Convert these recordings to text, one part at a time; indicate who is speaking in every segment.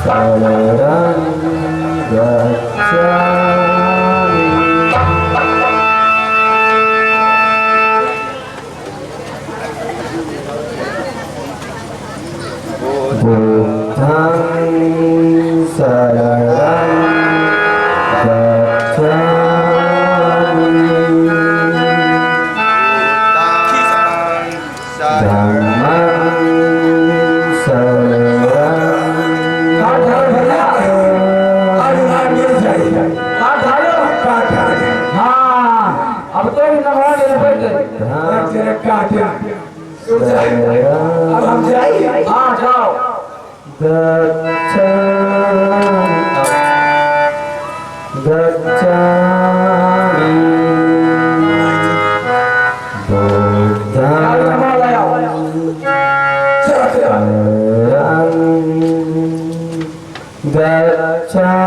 Speaker 1: शरणं गच्छामि बुद्धं शरणं गच्छामि धम्मं
Speaker 2: अब हम जाइए। हाँ जाओ।
Speaker 1: गच्छामि बुद्धं गच्छामि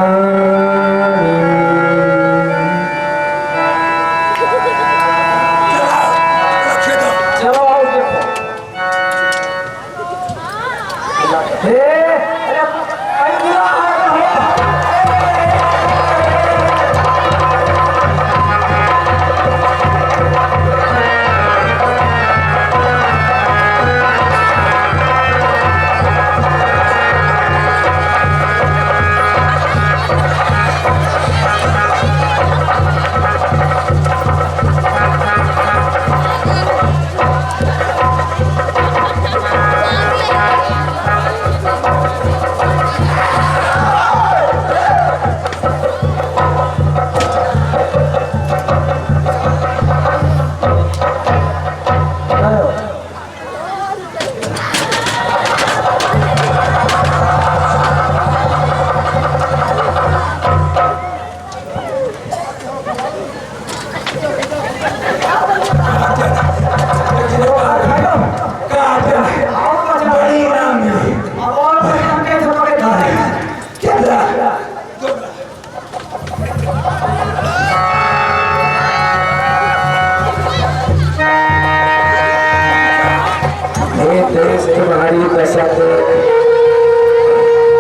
Speaker 1: तुम्हारी दशा देख,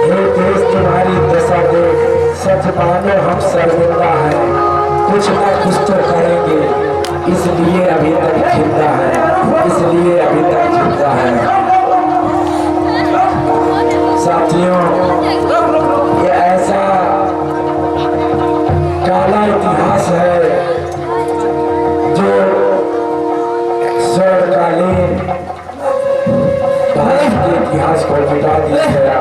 Speaker 1: हे देश तुम्हारी दशा देख, सच मानो हम शर्मिंदा हैं, कुछ न कुछ तो करेंगे, इसलिए अभी तक जिंदा है, इसलिए अभी तक जिंदा है। साथियों, ये ऐसा काला इतिहास है जो स्वर्णकालीन भारत के इतिहास को मिटा दिया गया।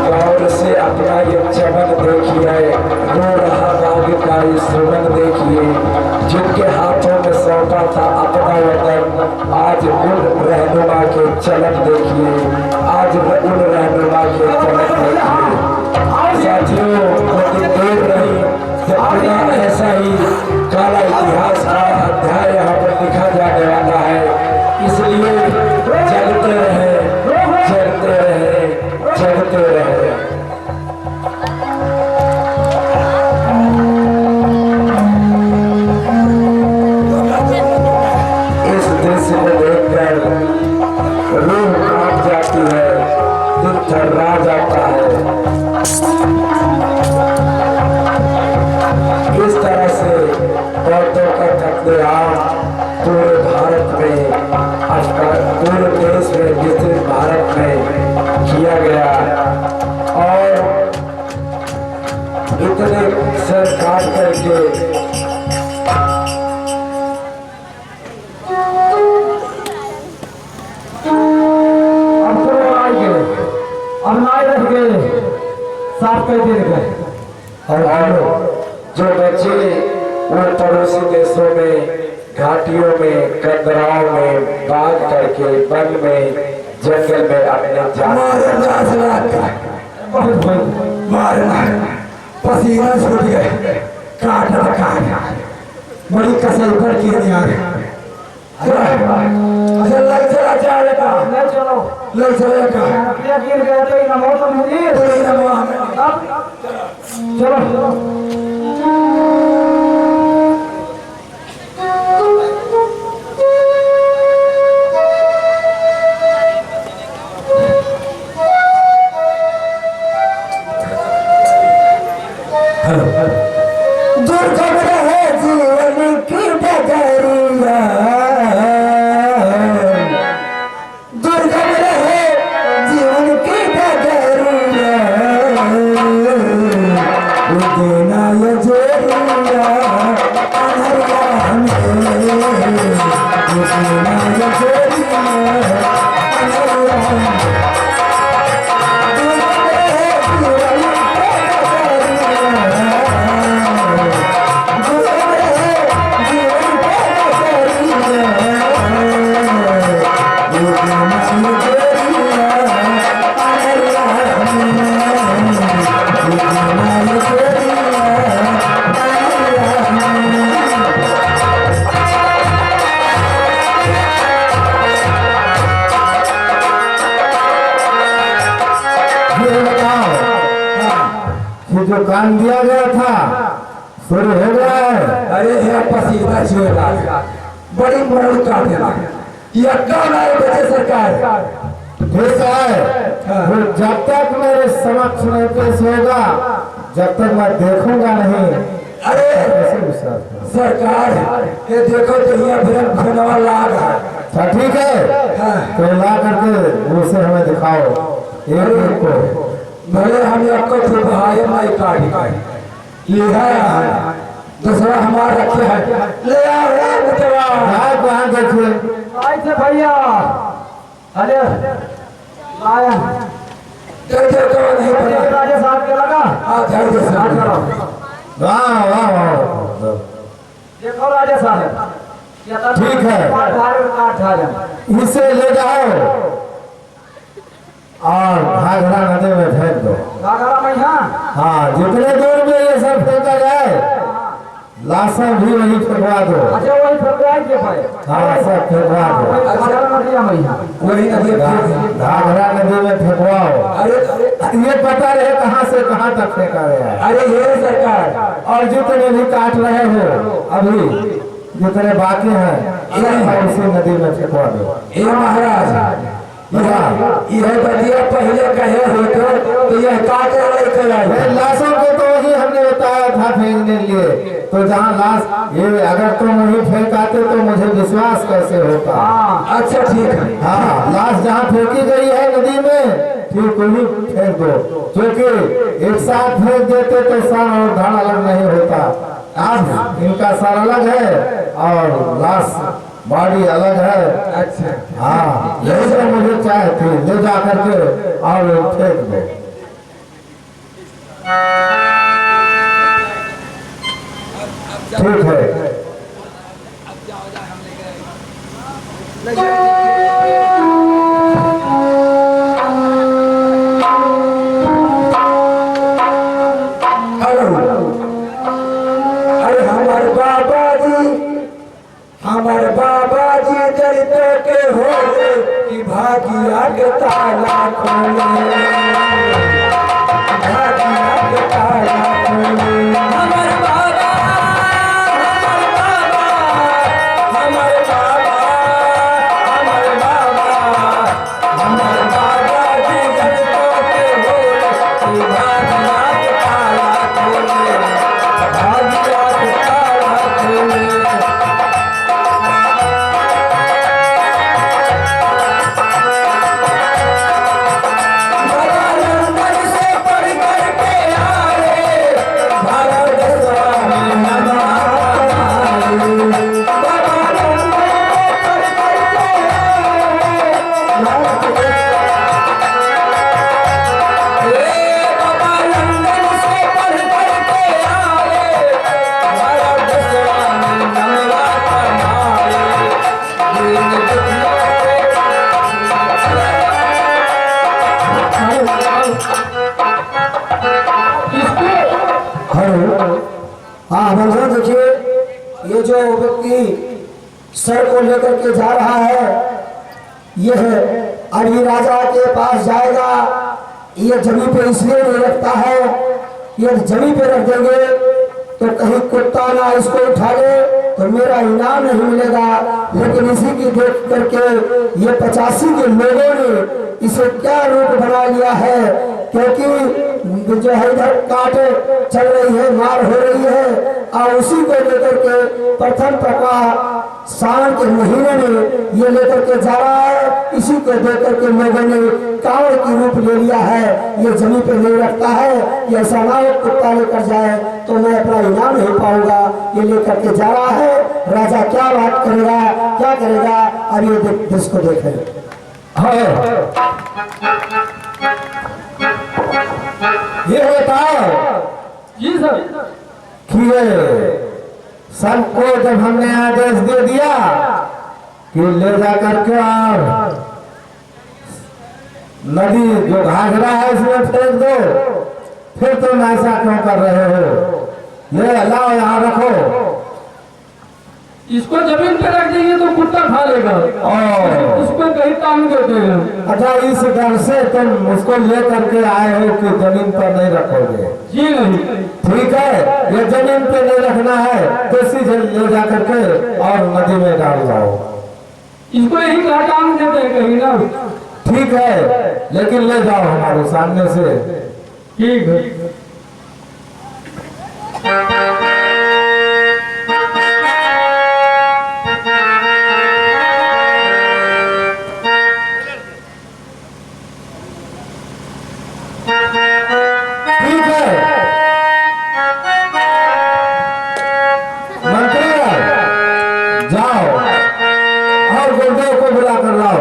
Speaker 1: गौर से अपना ये चमन देखिए, रो रहा बाग का ये सुमन देखिए, जिनके हाथों में सौंपा था अपना वतन, आज उन रहनुमा के चलन देखिए, आज उन रहनुमा के चलन देखिए। साथियों, लेकिन देर नहीं, जब पूरा ऐसा ही काला इतिहास का अध्याय यहाँ पर लिखा जाने वाला है, इसलिए जगते रहे, जगते रहे, जगते रहे। इस दृश्य को देखकर रूह कांप जाती है, दिल थर्रा जाता है। इस तरह से औरतों का कत्लेआम पूरे भारत में, पूरे देश में, विस्तृत भारत में किया गया और इतने सर काट करके साफ कर दिए गए। और जो बच्चे वो पड़ोसी देशों में, घाटियों में, कंदराओं में बाग करके वन में, जंगल में अपने पसीना छूट गए, काट बड़ी कसर पर किए यार। अच्छा लग चला जाएगा
Speaker 3: ले चलो
Speaker 1: लग चलेगा
Speaker 3: ये गिर गए तो नमो तो मुझे
Speaker 1: नमो हमें
Speaker 3: चलो
Speaker 1: दुर्गम रहे जीवन की डगरिया दुर्गम रहे जीवन की डगरिया देना ये जोरिया अनहरिया हमें देना ये जोरिया अनहरिया हमें
Speaker 2: जो काम दिया गया था शुरू हो गया है।
Speaker 1: अरे है पसीना छोड़ा बड़ी मोड़ काटेला ये कौन आए बचे सरकार
Speaker 2: ठीक है वो जब तक मेरे समक्ष नहीं पेश होगा जब तक मैं देखूंगा नहीं
Speaker 1: अरे
Speaker 2: कैसे विश्वास करूं?
Speaker 1: सरकार ये देखो तो यहाँ भनवा लाग है
Speaker 2: अच्छा ठीक है तो ला करके उसे हमें दिखाओ एक को
Speaker 1: भले हम आपको तो भाई माई काटी ये है दूसरा हमारा रखे है ले आओ रे बेटवा
Speaker 2: कहाँ देखिए
Speaker 3: आई थे भैया अरे आया
Speaker 1: तेरे को नहीं पता
Speaker 3: राजा साहब के लगा
Speaker 1: आ धैर्य से
Speaker 3: आ चलो
Speaker 2: वाह वाह वाह
Speaker 3: देखो राजा साहब
Speaker 2: ठीक है।
Speaker 3: काट आ
Speaker 2: इसे ले जाओ और घाघरा नदी में फेंक दो।
Speaker 3: घाघरा में यहाँ
Speaker 2: हाँ जितने दूर में ये सब फेंका जाए लाशें भी वही फेंकवा दो।
Speaker 3: अच्छा वही फरवाई के भाई
Speaker 2: हाँ सब फेंकवा दो।
Speaker 3: घाघरा नदिया में यहाँ
Speaker 1: वही नदी फेंक
Speaker 2: घाघरा नदी में फेंकवाओ।
Speaker 1: अरे
Speaker 2: ये पता रहे कहाँ से कहाँ तक फेंका गया है।
Speaker 1: अरे ये सरकार
Speaker 2: और जितने भी काट रहे हो अभी जितने बाकी हैं उसी नदी में फेंकवा दो।
Speaker 1: ये महाराज यह बदिया पहले कहे होते तो यह काटे
Speaker 2: ये लाशों को तो वही हमने बताया था फेंकने के लिए तो जहाँ लाश ये अगर तुम वही फेंकाते तो मुझे विश्वास कैसे होता।
Speaker 1: अच्छा ठीक है
Speaker 2: हाँ लाश जहाँ फेंकी गई है नदी में ठीक वही फेंक दो क्योंकि एक साथ फेंक देते तो सर और धड़ अलग नहीं होता। अब इनका सर अलग है और लाश बॉडी अलग है।
Speaker 1: अच्छा
Speaker 2: हाँ यही तो मुझे चाहती ले जा करके और फेंक दो। ठीक है
Speaker 1: अरे हमारे बाबा जी चरित्र के हो कि भागिया के ताला खोले भागिया के ताला खोले हमारे बाबा जी चरित्र के हो कि भागिया के ताला खोले भागिया के ताला खोले हाँ भगवान देखिए ये जो व्यक्ति सर को लेकर के जा रहा है
Speaker 4: ये है। अभी राजा के पास जाएगा, ये जमीन पे इसलिए नहीं रखता है, ये जमीन पे रख देंगे तो कहीं कुत्ता ना इसको उठा ले तो मेरा इनाम नहीं मिलेगा। लेकिन इसी की देख करके ये 85 के लोगों ने इसे क्या रूप बना लिया है, क्योंकि जो है इधर काट चल रही है, मार हो रही है, और उसी को लेकर के प्रथम प्रकाश सावन के महीने में ये लेकर के जा रहा है। इसी को देख करके लोगों ने कांवड़ की रूप ले लिया है। ये जमीन पे नहीं रखता है, ये ऐसा ना हो कुत्ता लेकर जाए तो मैं अपना इनाम नहीं पाऊंगा। ये लेकर के जा रहा है, राजा क्या बात करेगा, क्या करेगा, अब ये इसको देखे।
Speaker 2: ये बताओ
Speaker 3: जी सर।
Speaker 2: कि सबको जब हमने आदेश दे दिया कि ले जा करके और नदी जो घाघरा है इसमें फेंक दो, फिर तुम ऐसा क्यों कर रहे हो? ये लाओ यहाँ रखो।
Speaker 3: इसको जमीन पे रख देंगे तो कुत्ता खा लेगा, इसको कहीं टांग देते हैं।
Speaker 2: अच्छा, इस डर से तुम उसको ले करके आए हो कि जमीन पर नहीं रखोगे?
Speaker 3: जी नहीं।
Speaker 2: ठीक है, ये जमीन पे नहीं रखना है तो सीधे ले जा करके और नदी में डाल जाओ।
Speaker 3: इसको यही कहा टांग देते हैं कहीं ना।
Speaker 2: ठीक है, लेकिन ले जाओ हमारे सामने से।
Speaker 3: ठीक है।
Speaker 2: ठीक है, मंत्री जाओ और गुरुदेव को बुला कर लाओ।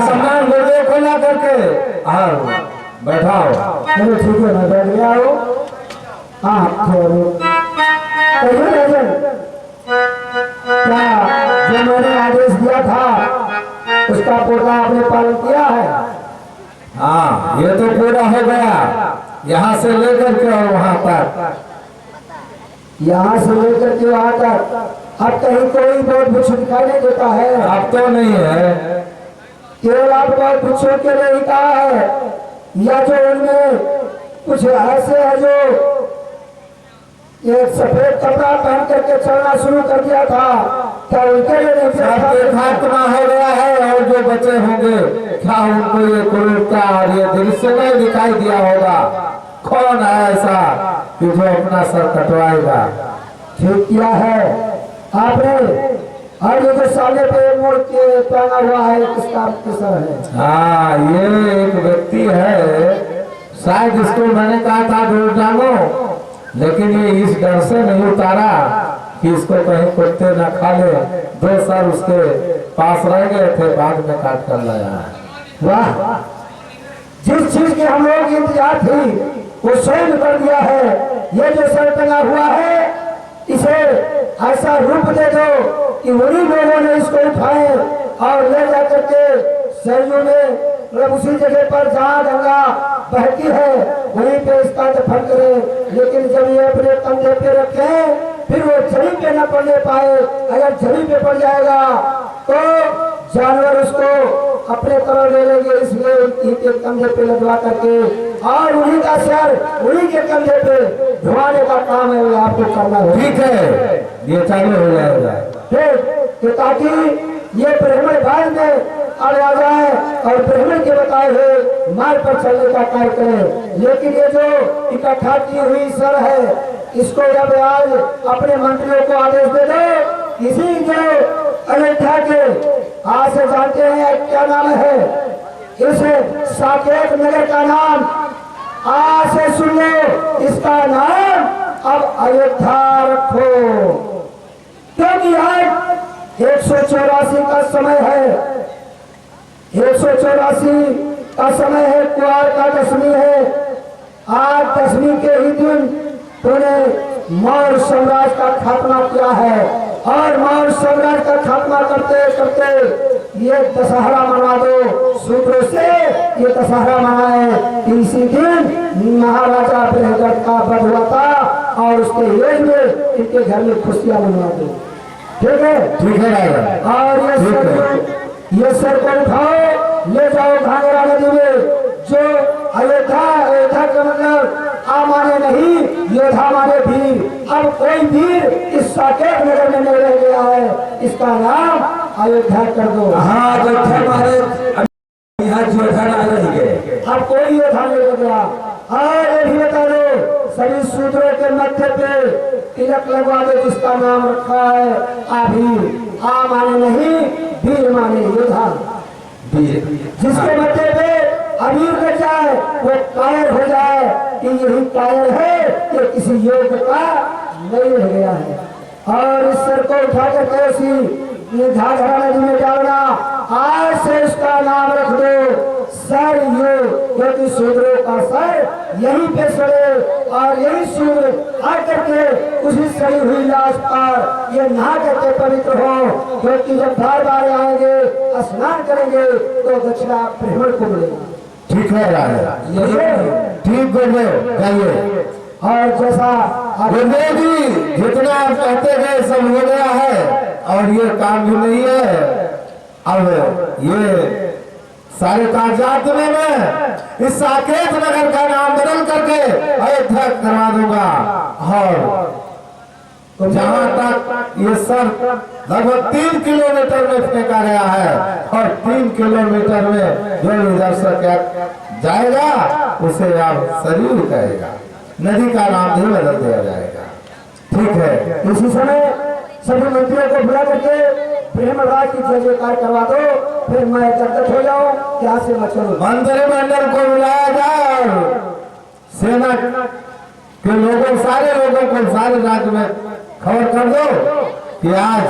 Speaker 2: सम्मान गुरुदेव को ला करके और बैठाओ।
Speaker 4: चलो ठीक है, मैं बैठ गया हूँ। हाँ कहिए राजन, क्या जो मैंने आदेश दिया था उसका पूरा आपने पालन किया है?
Speaker 2: हाँ, ये तो पूरा हो गया। यहाँ से लेकर के और वहाँ तक,
Speaker 4: यहाँ से लेकर के वहाँ तक अब कहीं कोई बहुत कुछ दिखाई नहीं देता है।
Speaker 2: अब तो नहीं है,
Speaker 4: केवल आप बहुत कुछों के लिए ही कहा है, या जो उनमें कुछ ऐसे है जो एक सफेद कपड़ा पहन करके चलना शुरू कर दिया था, क्या उनके लिए नहीं किया था?
Speaker 2: सब खात्मा हो गया है और जो बचे होंगे क्या उनको ये क्रूरता और ये दृश्य नहीं दिखाई दिया होगा? कौन है ऐसा कि जो अपना सर कटवाएगा?
Speaker 4: ठीक किया है आपने। और ये जो साले पे मोड़ के पहना हुआ है किसका सर है?
Speaker 2: हाँ, ये एक व्यक्ति है, शायद इसको मैंने कहा था दूर डालो, लेकिन ये इस डर से नहीं उतारा कि इसको कहीं कुत्ते न खा ले। 2 सर उसके पास रह गए थे, बाद में काट कर लाया।
Speaker 4: वाह, जिस चीज की हम लोग इंतजार थी वो स्वयं कर दिया है। ये जो सर टंगा हुआ है, इसे ऐसा रूप दे दो कि उन्हीं लोगों ने इसको उठाए और ले जाकर के सरयू में, मतलब उसी जगह पर जहाँ गंगा बहती है वहीं पे इसका दफन करे। लेकिन जब ये अपने कंधे पे रखे फिर वो जमीन पे न पड़ने पाए। अगर जमीन पे पड़ जाएगा तो जानवर उसको अपने तरह ले लेंगे, इसलिए इनके कंधे पे लदवा करके और उन्हीं का सर उन्हीं के कंधे पे धुआने का काम है, वो आपको करना है।
Speaker 2: ठीक है, ये चालू हो जाएगा।
Speaker 4: ठीक, ताकि ये ब्राह्मण भाई में अड़ आ जाए और ब्राह्मण के बताए हुए मार्ग पर चलने का कार्य करे। लेकिन ये जो इकट्ठा की हुई सर है, इसको जब आज अपने मंत्रियों को आदेश दे दो, इसी जो अयोध्या के आज से जानते हैं क्या नाम है, इस साकेत नगर का नाम आज से सुन लो, इसका नाम अब अयोध्या रखो, क्योंकि आज 184 का समय है। 184 का समय है, कुआर का दशमी है। आज दसवीं के ही दिन तूने मौर्य साम्राज्य का खात्मा किया है और मौर्य साम्राज्य का खात्मा करते करते ये दशहरा मना दो सूत्रों से ये दशहरा मनाए कि इसी दिन महाराजा बृहदत्त का वध हुआ था और उसके योग में इनके घर में खुशियां मनवा दो। ठीक है
Speaker 2: राजा।
Speaker 4: और ये सर को उठाओ ले जाओ घाघरा नदी में। जो अयोध्या का मतलब आ माने नहीं योद्धा माने वीर। अब कोई वीर इस साकेत नगर में नहीं रह गया है, इसका नाम अयोध्या कर दो।
Speaker 1: हाँ अयोध्या मारे यहाँ योद्धा ना रह गए।
Speaker 4: अब कोई योद्धा नहीं रह गया। और ये भी बता दो सभी सूत्रों के मध्य पे तिलक लगवा दो जिसका नाम रखा है आभीर। आ माने नहीं वीर माने योद्धा। जिसके मध्य पे अमीर कर जाए वो कायर हो जाए कि यही कायर है कि किसी योग का नहीं रह गया है। और इस सर को उठा कर कैसी घाघरा नदी में डालना। आज से उसका नाम रख दो सर योग, क्योंकि शूद्रों का सर यहीं पे सड़े और यही शूद्र आकर के उसी सड़ी हुई लाश पर ये नहा करके पवित्र हो, क्योंकि जब बार बार आएंगे स्नान करेंगे तो दक्षिणा ब्राह्मण को मिलेगा।
Speaker 2: ठीक है राजा, ठीक गुरुदेव जाइए।
Speaker 4: और जैसा
Speaker 2: गुरुदेव जी जितना आप कहते गए सब हो गया है और ये काम भी नहीं है। अब ये सारे कागजात में मैं इस साकेत नगर का नाम बदल करके अयोध्या करवा दूंगा। और जहाँ तक ये सर लगभग 3 किलोमीटर में फेंका गया है और 3 किलोमीटर में जो इधर से जाएगा उसे आप शरीर कहेगा, नदी का नाम भी बदल दिया जाएगा। ठीक है,
Speaker 4: इसी समय सभी मंत्रियों को बुला करके ब्रह्मराज की जय जयकार करवा दो, फिर मैं जगत हो जाऊं यहाँ से मत चलो।
Speaker 2: मंत्रिमंडल को बुलाया जाए, सेना के लोगों सारे लोगों को सारे राज्य में खबर कर दो कि आज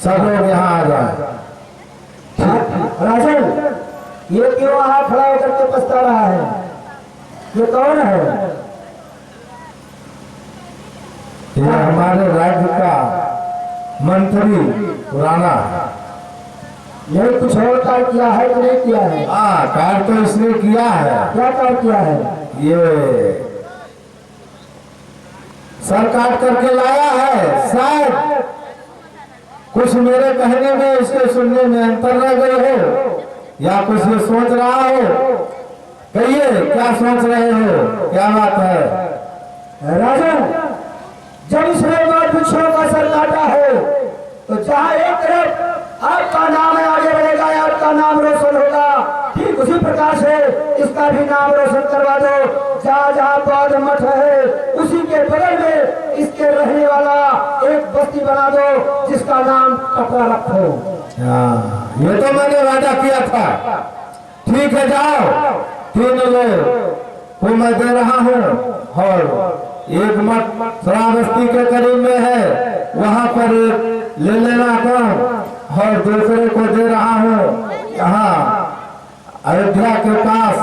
Speaker 2: सब लोग यहाँ आ जाए।
Speaker 4: राजन ये क्यों वहां खड़ा होकर के पछता रहा है? ये कौन है?
Speaker 2: ये हमारे राज्य का मंत्री पुराना है।
Speaker 4: ये कुछ और कार्य किया है कि नहीं किया है?
Speaker 2: हाँ, कार्य तो इसने किया है।
Speaker 4: क्या कार्य किया है?
Speaker 2: ये सर काट करके लाया है। शायद कुछ मेरे कहने में इसके सुनने में अंतर रह गए हो या कुछ ये सोच रहा हो। कहिए क्या सोच रहे हो, क्या बात है?
Speaker 4: राजन जब इसने वृक्षों का सर काटा है तो जहाँ एक तरफ आपका नाम आगे बढ़ेगा, आपका नाम रोशन होगा, ठीक उसी प्रकार से इसका भी नाम रोशन करवा दो। जहाँ जहाँ बौद्ध मठ है उसी के बगल में इसके रहने वाला एक बस्ती बना दो जिसका नाम कटरा रखो।
Speaker 2: ये तो मैंने वादा किया था। ठीक है, जाओ 3 लोग को मैं दे रहा हूँ और एक मठ श्रावस्ती के करीब में है, वहाँ पर ले लेना काम और दूसरे को दे रहा हूँ यहाँ अयोध्या के पास।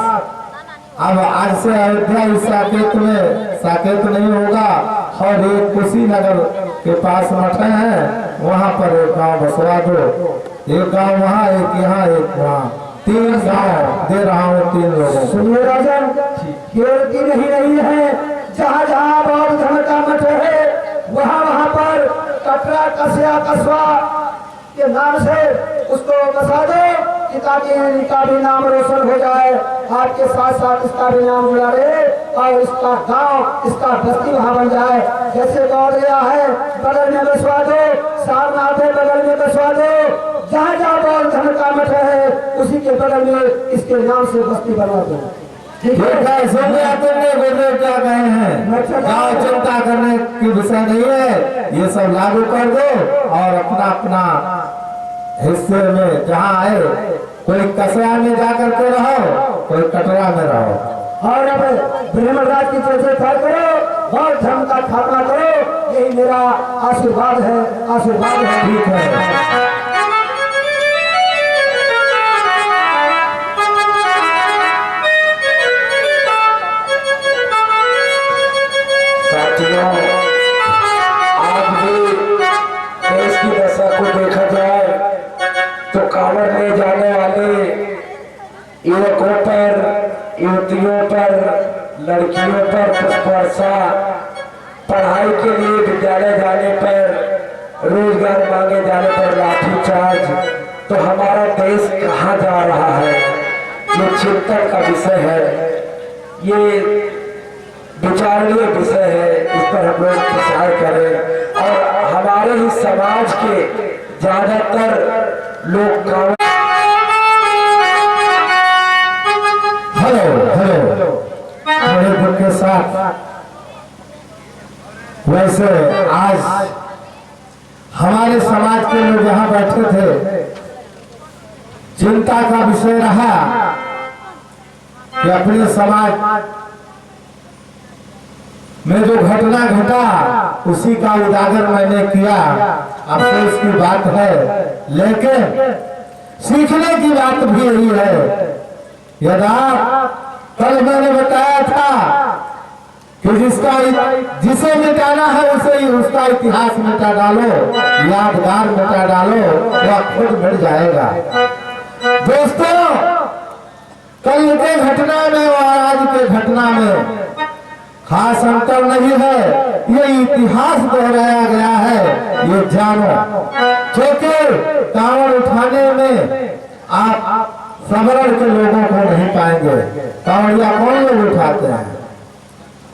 Speaker 2: अब आज से अयोध्या इस साकेत में साकेत नहीं होगा और एक कुशीनगर के पास मठ है, वहाँ पर एक गांव बसवा दो। एक गांव वहाँ, एक यहाँ, एक वहाँ, 3 गांव दे रहा हूँ 3 लोगों।
Speaker 4: सुनिए राजन, केवल की नहीं है, जहाँ जहाँ बौद्ध धर्म का मठ है वहाँ वहाँ पर कटरा कस्या कस्बा के नाम से उसको बसा दो कि ताकि इनका भी नाम रोशन हो जाए, आपके साथ साथ इसका भी नाम जुड़ा रहे और इसका गांव, इसका बस्ती वहाँ बन जाए। जैसे बौद्ध गया है बगल में बसवा दो, सारनाथ है बगल में बसवा दो, जहाँ जहाँ बौद्ध धर्म का मठ है उसी के बगल में इसके नाम से बस्ती बनवा दो।
Speaker 2: ठीक है, सुन लिया तुमने गुरुदेव क्या कहे हैं। गाँव चिंता करने की विषय नहीं है, ये सब लागू कर दो और अपना अपना हिस्से में जहाँ आए, कोई कस्या में जाकर के रहो, कोई कटरा में रहो
Speaker 4: और अब ब्रह्मराज की जय करो और धर्म का खात्मा करो, यही मेरा आशीर्वाद है, आशीर्वाद है।
Speaker 2: ठीक है।
Speaker 1: युवतियों पर, लड़कियों पर पुष्पवर्षा, पढ़ाई के लिए विद्यालय जाने पर, रोजगार मांगे जाने पर लाठीचार्ज, तो हमारा देश कहाँ जा रहा है, ये चिंतन का विषय है, ये विचारणीय विषय है। इस पर हम लोग विचार करें और हमारे ही समाज के ज्यादातर लोग गाँव
Speaker 2: बड़े दुख के साथ वैसे आज हमारे समाज के लोग यहाँ बैठे थे, चिंता का विषय रहा कि अपने समाज में जो घटना घटा उसी का उजागर मैंने किया। अफसोस की बात है, लेकिन सीखने की बात भी यही है। यदा कल मैंने बताया था कि जिसे मिटाना है उसे ही उसका इतिहास मिटा डालो, यादगार मिटा डालो, वह खुद मिट जाएगा। दोस्तों, कल के घटना में और आज के घटना में खास अंतर नहीं है, ये इतिहास दोहराया गया है, ये जानो। क्योंकि कांवड़ उठाने में आप सबरण के लोगों को नहीं पाएंगे। कांवड़िया कौन लोग उठाते हैं?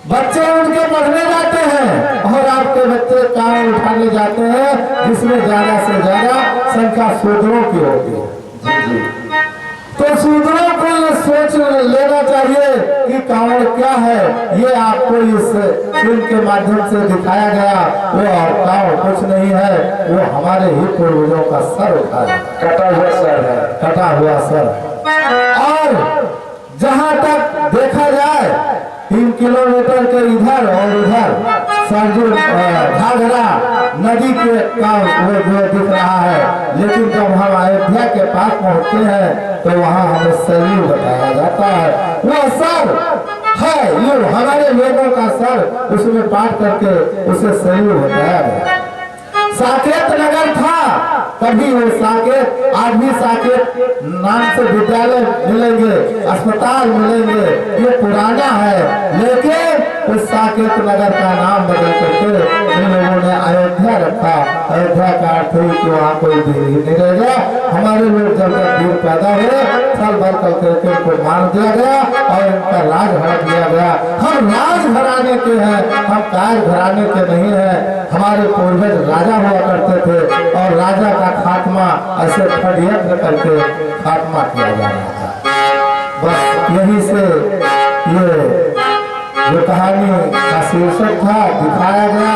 Speaker 2: बच्चे उनके पढ़ने जाते हैं और आपके बच्चे कांवड़ उठाने जाते हैं, जिसमें ज्यादा से ज्यादा संख्या शूद्रों की होती है। तो शूद्रों को ये सोच लेना चाहिए कि कांवड़ क्या है। ये आपको इस फिल्म के माध्यम से दिखाया गया, वो कांवड़ कुछ नहीं है, वो हमारे ही पूर्वजों का सर उठा है,
Speaker 1: कटा हुआ सर है,
Speaker 2: कटा हुआ सर। और जहां तक देखा जाए 3 किलोमीटर के इधर और उधर सरजू घाघरा नदी के का वो जो दिख रहा है, लेकिन जब हम अयोध्या के पास पहुंचते हैं तो वहाँ हमें सरयू बताया जाता है। वह सर है ये हमारे लोगों का सर, उसमें पाठ करके उसे सरयू बताया गया। साकेत नगर था, कभी वो साकेत, आज भी साकेत नाम से विद्यालय मिलेंगे, अस्पताल मिलेंगे, ये पुराना है। लेकिन उस साकेत नगर का नाम बदल करके इन लोगों ने अयोध्या रखा। अयोध्या का अर्थ है कि वहाँ कोई वीर ही नहीं रह गया। हमारे लोग जब वीर पैदा हुए, साल भर कल करके उनको मार दिया गया और इनका राज हड़ा दिया गया। हम राज घराने के हैं, हम काज घराने के नहीं हैं। हमारे पूर्वज राजा हुआ करते थे और राजा का खात्मा ऐसे षड्यंत्र करके खात्मा किया जा रहा था। बस यही से ये जो कहानी का शीर्षक था दिखाया गया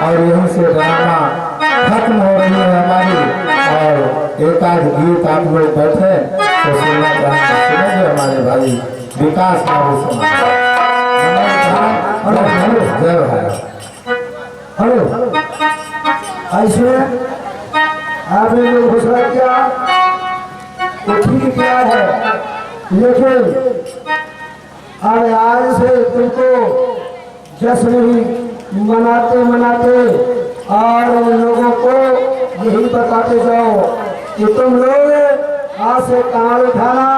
Speaker 2: और यहीं से ड्रामा खत्म हो रही है हमारी। और एक आध गीत आप लोग बैठे तो सुनना सुनेंगे हमारे भाई विकास बाबू सुना। जय भाई।
Speaker 4: हेलो, ऐसे आपने जो घोषणा किया तो ठीक किया है, लेकिन अब आज से तुमको जश्न ही मनाते मनाते और लोगों को यही बताते जाओ कि तुम लोग आज से कांवड़ उठाना,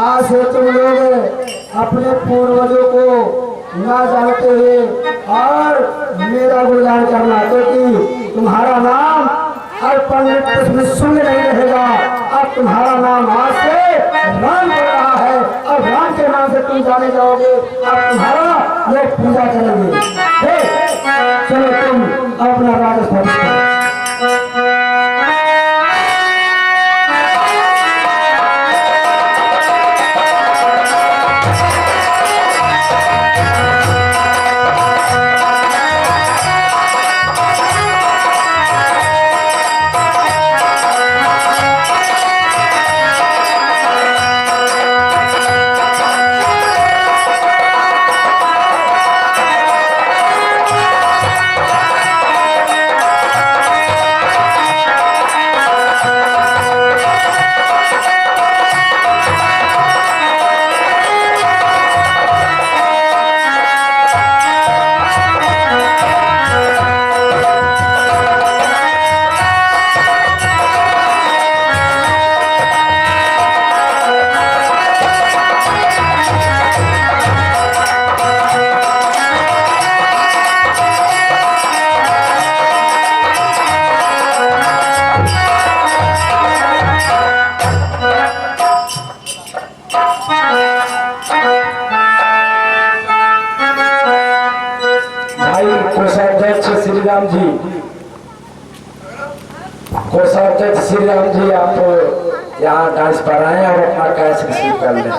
Speaker 4: आज से तुम लोग अपने पूर्वजों को ना जानते हुए और मेरा गुणगान करना, क्योंकि तुम्हारा नाम अब पंडित में शून्य नहीं रहेगा। अब तुम्हारा नाम आज से राम हो रहा है, अब राम के नाम से तुम जाने जाओगे, अब तुम्हारा लोग पूजा करेंगे। चलो तुम अपना राज स्थापित करो।
Speaker 1: भाई कोषाध्यक्ष श्री राम जी, कोषाध्यक्ष श्री राम जी, आप यहाँ डांस पर आए और अपना कैश रिसीव कर लें।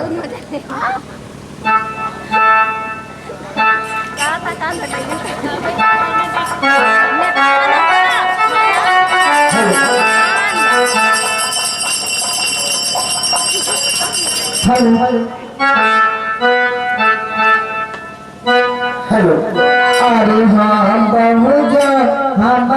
Speaker 4: हेलो। अरे हाँ बहुजा हम